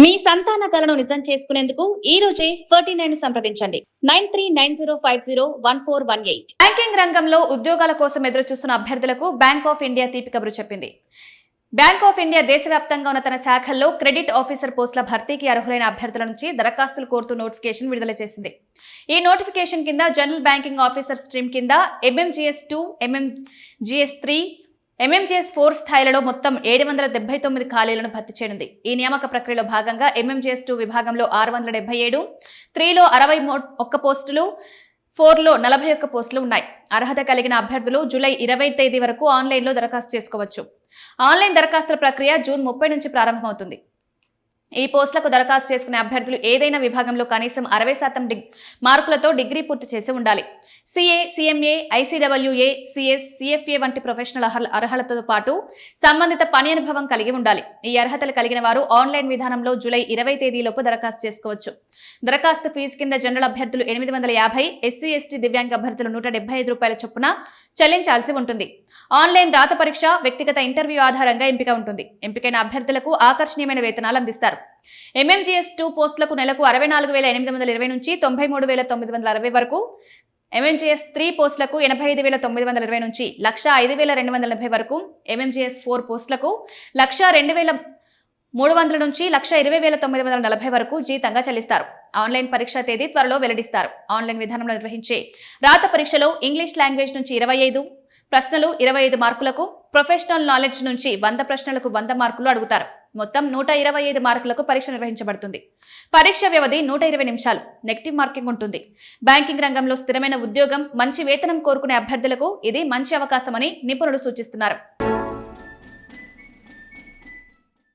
మీ సంతాన కలను నిజం చేసుకునేందుకు ఈ రోజే 49 సంప్రదించండి 9390501418. బ్యాంకింగ్ రంగంలో ఉద్యోగాల కోసం ఎదురుచూస్తున్న అభ్యర్థులకు బ్యాంక్ ఆఫ్ ఇండియా తీపి కబురు చెప్పింది. బ్యాంక్ ఆఫ్ ఇండియా దేశవ్యాప్తంగా ఉన్న తన శాఖల్లో క్రెడిట్ ఆఫీసర్ పోస్టుల భర్తీకి అర్హులైన అభ్యర్థుల నుంచి దరఖాస్తులు కోరుతూ నోటిఫికేషన్ విడుదల చేసింది. ఈ నోటిఫికేషన్ కింద జనరల్ బ్యాంకింగ్ ఆఫీసర్ స్ట్రీమ్ కింద MMGS2, MMGS3, MMGS4 స్థాయిలలో మొత్తం 779 ఖాళీలను భర్తీ చేయనుంది. ఈ నియామక ప్రక్రియలో భాగంగా MMGS2 విభాగంలో 677, 3లో 61 పోస్టులు, 4లో 41 పోస్టులు ఉన్నాయి. అర్హత కలిగిన అభ్యర్థులు జూలై 20 తేదీ వరకు ఆన్లైన్లో దరఖాస్తు చేసుకోవచ్చు. ఆన్లైన్ దరఖాస్తుల ప్రక్రియ జూన్ 30 నుంచి ప్రారంభమవుతుంది. ఈ పోస్టులకు దరఖాస్తు చేసుకునే అభ్యర్థులు ఏదైనా విభాగంలో కనీసం 60% మార్కులతో డిగ్రీ పూర్తి చేసి ఉండాలి. CA, CMA, ICWA, CS, CFA వంటి ప్రొఫెషనల్ అర్హతలతో పాటు సంబంధిత పని అనుభవం కలిగి ఉండాలి. ఈ అర్హతలు కలిగిన వారు ఆన్లైన్ విధానంలో జూలై 20 తేదీలోపు దరఖాస్తు చేసుకోవచ్చు. దరఖాస్తు ఫీజు కింద జనరల్ అభ్యర్థులు 850, SC, ST దివ్యాంగ అభ్యర్థులు 175 రూపాయల చొప్పున చెల్లించాల్సి ఉంటుంది. ఆన్లైన్ రాత పరీక్ష, వ్యక్తిగత ఇంటర్వ్యూ ఆధారంగా ఎంపిక ఉంటుంది. ఎంపికైన అభ్యర్థులకు ఆకర్షణీయమైన వేతనాలు అందిస్తారు. MMGS2 పోస్టులకు నెలకు 64,820 నుంచి 93,960 వరకు, MMGS3 పోస్టులకు 85,920 నుంచి 105,280 వరకు, MMGS4 పోస్టులకు 102,300 నుంచి 120,940 వరకు జీతంగా చెల్లిస్తారు. ఆన్లైన్ పరీక్ష తేదీ త్వరలో వెల్లడిస్తారు. ఆన్లైన్ విధానంలో నిర్వహించే రాత పరీక్షలో ఇంగ్లీష్ లాంగ్వేజ్ నుంచి 25 ప్రశ్నలు 25 మార్కులకు, ప్రొఫెషనల్ నాలెడ్జ్ నుంచి 100 ప్రశ్నలకు 100 మార్కులు అడుగుతారు. మొత్తం 125 మార్కులకు పరీక్ష నిర్వహించబడుతుంది. పరీక్ష వ్యవధి 120 నిమిషాలు. నెగటివ్ మార్కింగ్ ఉంటుంది. బ్యాంకింగ్ రంగంలో స్థిరమైన ఉద్యోగం, మంచి వేతనం కోరుకునే అభ్యర్థులకు ఇది మంచి అవకాశమని నిపుణులు సూచిస్తున్నారు.